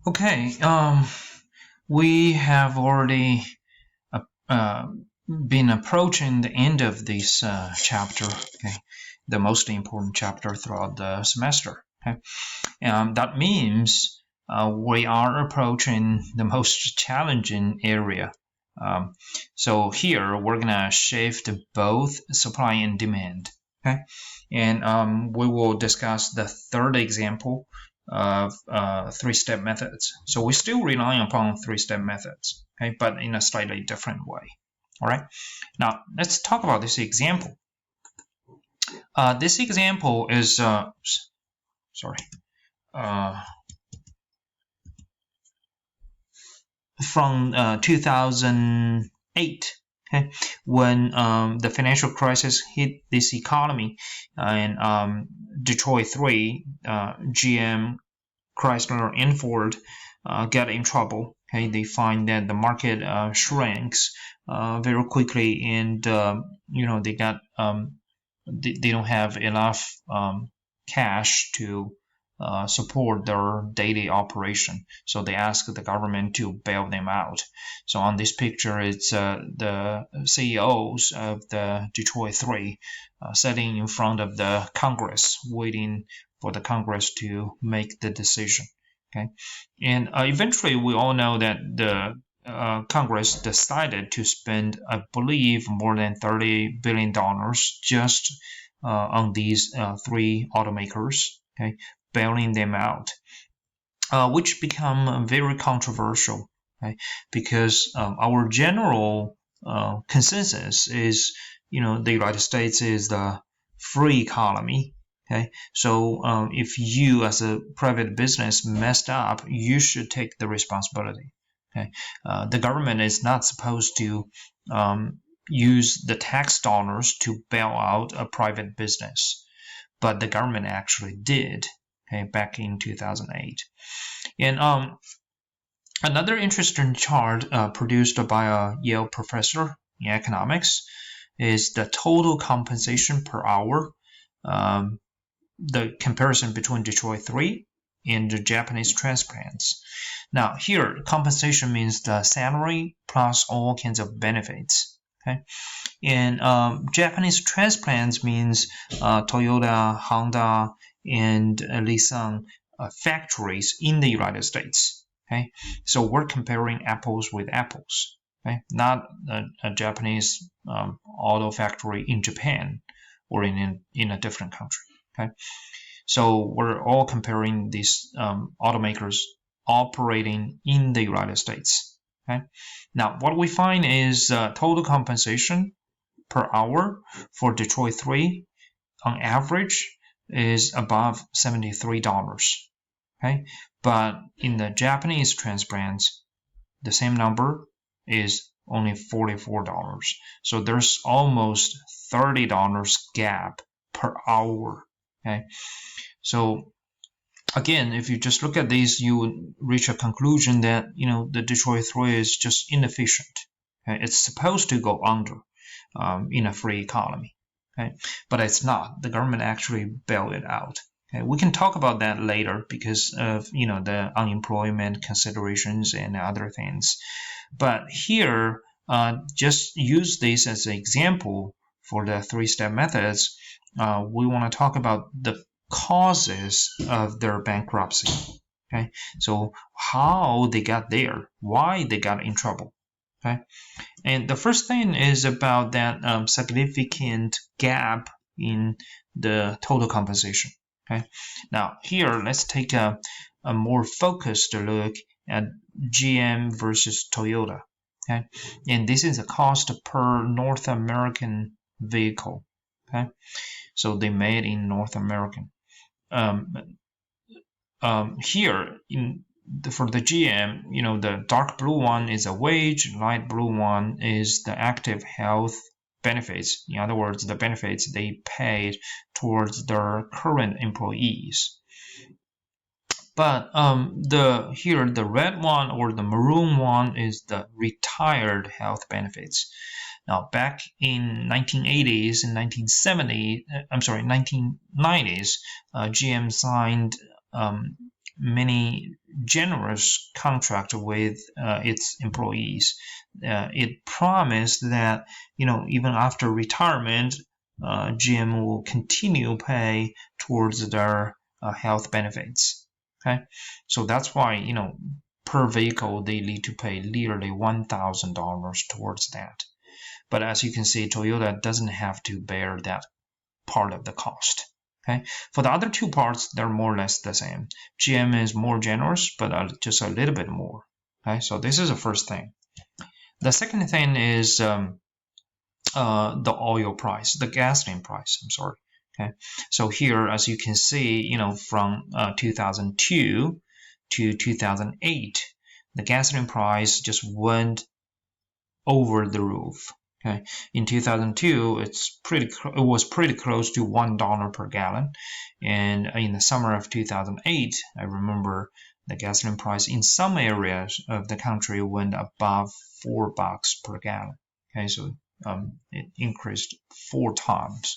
Okay, we have already uh, been approaching the end of this chapter, okay, the most important chapter throughout the semester. Okay, that means we are approaching the most challenging area. Um, so here we're gonna shift both supply and demand. Okay, and we will discuss the third example of three-step methods. So we still rely upon three-step methods, okay, but in a slightly different way. All right. Now let's talk about this example. This example is sorry. From 2008, okay, when the financial crisis hit this economy, and Detroit 3, GM, Chrysler, and Ford get in trouble. Okay, they find that the market shrinks very quickly, and they got they don't have enough cash to support their daily operation. So they ask the government to bail them out. So on this picture, it's the CEOs of the Detroit 3 sitting in front of the Congress, waiting for the Congress to make the decision. Okay, and eventually we all know that the Congress decided to spend, I believe, more than $30 billion just on these three automakers, okay, bailing them out, which become very controversial, okay, because our general consensus is, the United States is the free economy. Okay, so if you as a private business messed up, you should take the responsibility. Okay, the government is not supposed to use the tax dollars to bail out a private business, but the government actually did. Okay, back in 2008, and another interesting chart produced by a Yale professor in economics is the total compensation per hour. The comparison between Detroit 3 and the Japanese transplants. Now here, compensation means the salary plus all kinds of benefits. Okay, and Japanese transplants means Toyota, Honda, and Nissan factories in the United States. Okay, so we're comparing apples with apples. Okay, not a Japanese auto factory in Japan or in a different country. Okay, so we're all comparing these automakers operating in the United States. Okay, now what we find is total compensation per hour for Detroit 3 on average is above $73. Okay, but in the Japanese transplants, the same number is only $44. So there's almost $30 gap per hour. Okay, so again, if you just look at these, you would reach a conclusion that the Detroit 3 is just inefficient. Okay? It's supposed to go under in a free economy, okay? But it's not. The government actually bailed it out. Okay? We can talk about that later because of the unemployment considerations and other things. But here, just use this as an example for the three-step methods. We want to talk about the causes of their bankruptcy. Okay, so how they got there, why they got in trouble. Okay, and the first thing is about that significant gap in the total compensation. Okay, now here let's take a more focused look at GM versus Toyota. Okay, and this is a cost per North American vehicle. Okay, so they made in North American. Here for the GM, the dark blue one is a wage, light blue one is the active health benefits. In other words, the benefits they paid towards their current employees. But the red one or the maroon one is the retired health benefits. Now, back in 1980s and 1990s, GM signed many generous contract with its employees. It promised that even after retirement, GM will continue pay towards their health benefits. Okay, so that's why per vehicle they need to pay nearly $1,000 towards that. But as you can see, Toyota doesn't have to bear that part of the cost. Okay, for the other two parts, they're more or less the same. GM is more generous, but just a little bit more. Okay, so this is the first thing. The second thing is the oil price, the gasoline price. I'm sorry. Okay, so here, as you can see, from 2002 to 2008, the gasoline price just went over the roof. Okay, in 2002, it was pretty close to $1 per gallon, and in the summer of 2008, I remember the gasoline price in some areas of the country went above $4 per gallon. Okay, so it increased 4 times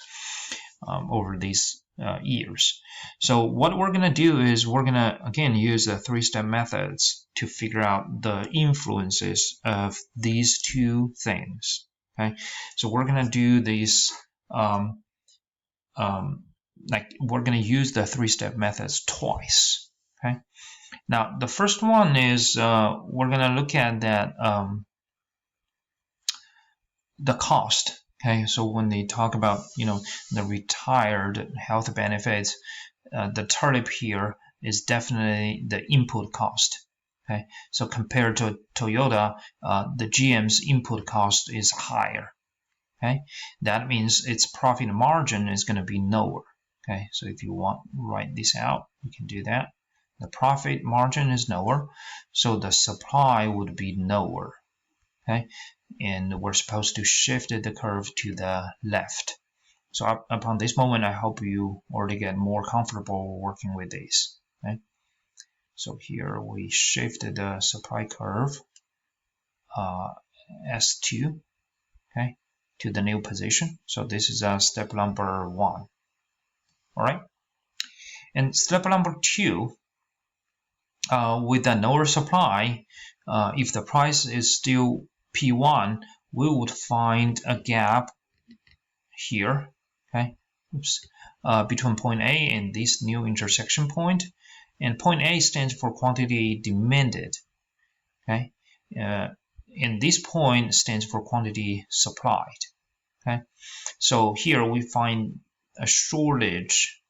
over these years. So what we're going to do is we're going to again use the 3-step methods to figure out the influences of these two things. Okay, so we're going to do these we're going to use the 3-step methods twice. Okay, now the first one is we're going to look at that the cost. Okay, so when they talk about the retired health benefits, the target here is definitely the input cost. Okay, so compared to Toyota, the GM's input cost is higher. Okay, that means its profit margin is going to be lower. Okay, so if you want to write this out, you can do that. The profit margin is lower, so the supply would be lower. Okay, and we're supposed to shift the curve to the left. So upon this moment, I hope you already get more comfortable working with this. Okay, so here we shifted the supply curve S2, okay, to the new position. So this is step number 1. All right, and step number 2. With a lower supply, if the price is still P1, we would find a gap here, okay, between point A and this new intersection point, and point A stands for quantity demanded, okay, and this point stands for quantity supplied, okay. So here we find a shortage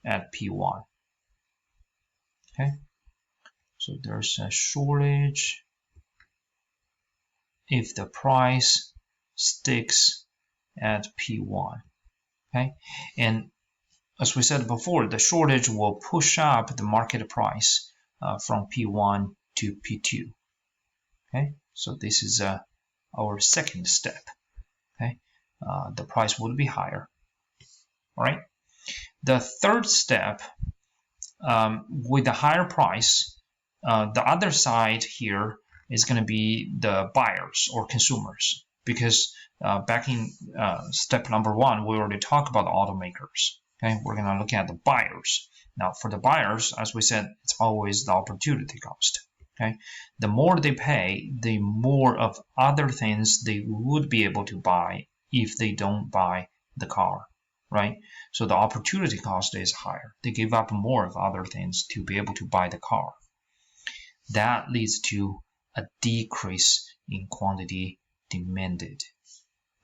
at P1, okay. So there's a shortage if the price sticks at P1, okay? And as we said before, the shortage will push up the market price from P1 to P2, okay? So this is our second step, okay? The price would be higher, all right? The third step, with the higher price, the other side here is going to be the buyers or consumers, because back in step number 1, we already talked about the automakers. Okay, we're going to look at the buyers. Now, for the buyers, as we said, it's always the opportunity cost. Okay, the more they pay, the more of other things they would be able to buy if they don't buy the car, right? So the opportunity cost is higher. They give up more of other things to be able to buy the car. That leads to a decrease in quantity demanded,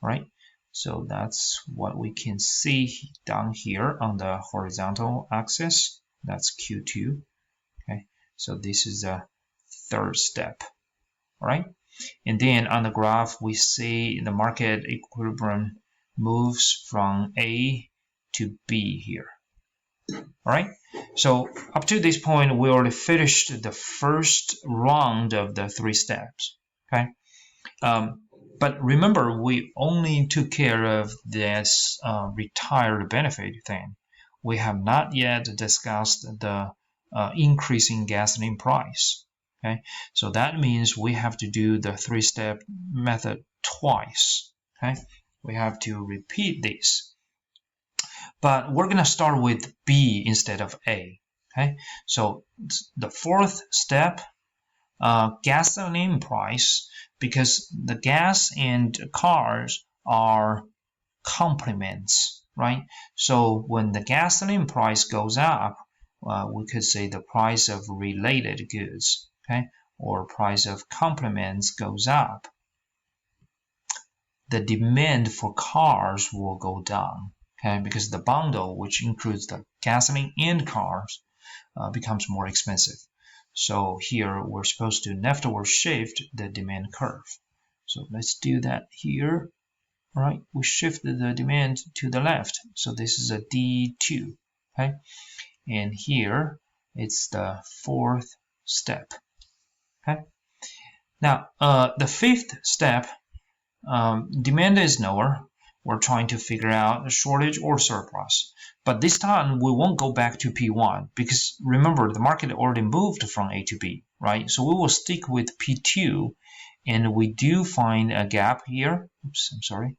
right? So that's what we can see down here on the horizontal axis. That's Q2, okay? So this is the third step, all right? And then on the graph, we see the market equilibrium moves from A to B here, all right? So up to this point, we already finished the first round of the 3 steps, okay? But remember, we only took care of this retired benefit thing. We have not yet discussed the increasing gasoline price, okay? So that means we have to do the 3-step method twice, okay? We have to repeat this. But we're going to start with B instead of A. Okay, so the fourth step, gasoline price, because the gas and cars are complements, right? So when the gasoline price goes up, we could say the price of related goods, okay, or price of complements goes up. The demand for cars will go down, okay, because the bundle, which includes the gasoline and cars, becomes more expensive. So here we're supposed to leftward shift the demand curve. So let's do that here. All right, we shifted the demand to the left. So this is a D2, okay? And here it's the fourth step, okay? Now, the fifth step, demand is lower. We're trying to figure out a shortage or surplus. But this time we won't go back to P1 because remember the market already moved from A to B, right? So we will stick with P2 and we do find a gap here. Oops, I'm sorry.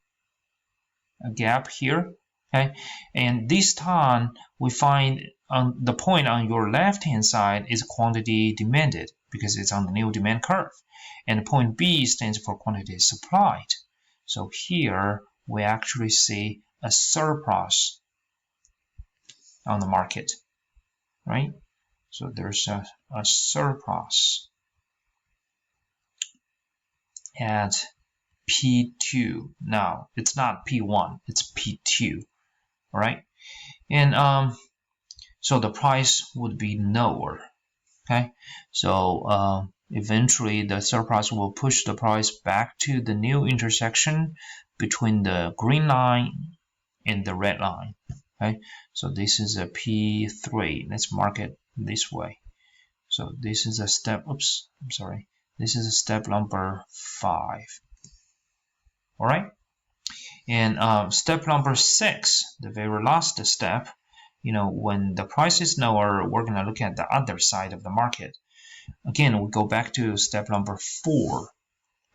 A gap here, okay? And this time we find the point on your left hand side is quantity demanded because it's on the new demand curve. And point B stands for quantity supplied. So here we actually see a surplus on the market, right? So there's a surplus at P2. Now it's not P1, it's P2, all right? And so the price would be lower, okay? So eventually the surplus will push the price back to the new intersection between the green line and the red line, okay? So this is a P3. Let's mark it this way. So this is a step, oops, I'm sorry. This is a step number 5. All right. And step number 6, the very last step, when the price is lower, we're going to look at the other side of the market. Again, we go back to step number 4.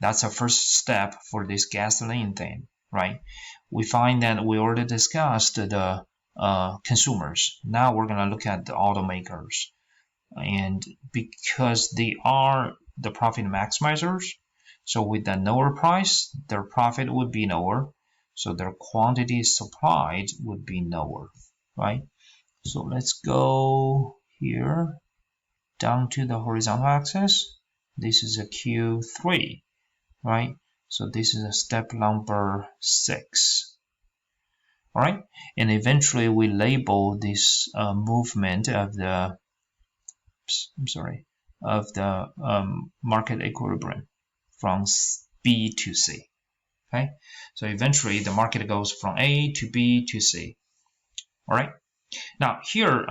That's the first step for this gasoline thing, right? We find that we already discussed the consumers. Now we're going to look at the automakers. And because they are the profit maximizers, so with the lower price, their profit would be lower. So their quantity supplied would be lower, right? So let's go here down to the horizontal axis. This is a Q3, right? So this is a step number 6. All right, and eventually we label this movement of the market equilibrium from B to C. Okay, so eventually the market goes from A to B to C. All right. Now here,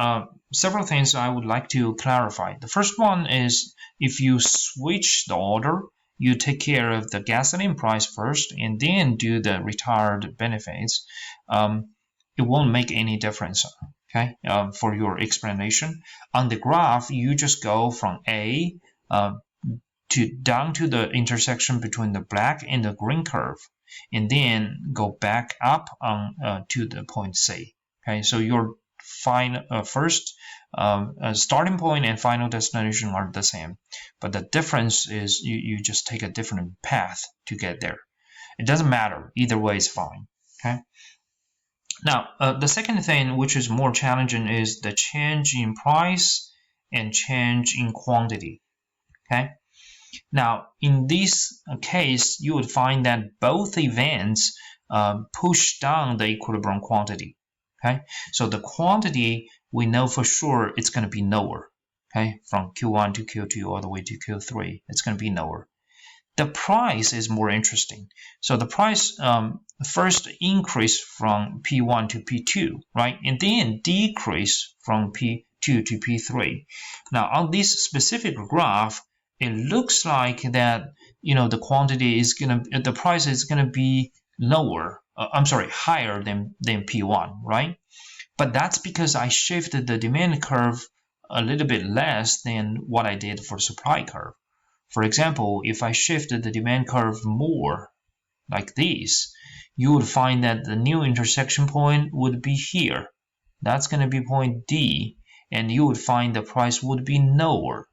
several things I would like to clarify. The first one is if you switch the order, you take care of the gasoline price first and then do the retired benefits, it won't make any difference, okay, for your explanation. On the graph, you just go from A down to the intersection between the black and the green curve, and then go back up to the point C. Okay, so your first starting point and final destination are the same, but the difference is you just take a different path to get there. It doesn't matter, either way is fine. Okay. Now the second thing, which is more challenging, is the change in price and change in quantity. Okay. Now in this case, you would find that both events push down the equilibrium quantity. Okay, so the quantity, we know for sure it's going to be lower. Okay, from Q1 to Q2 all the way to Q3, it's going to be lower. The price is more interesting. So the price first increase from P1 to P2, right, and then decrease from P2 to P3. Now on this specific graph, it looks like that the quantity is the price is gonna be lower. Higher than P1, right? But that's because I shifted the demand curve a little bit less than what I did for supply curve. For example, if I shifted the demand curve more, like this, you would find that the new intersection point would be here. That's going to be point D, and you would find the price would be lower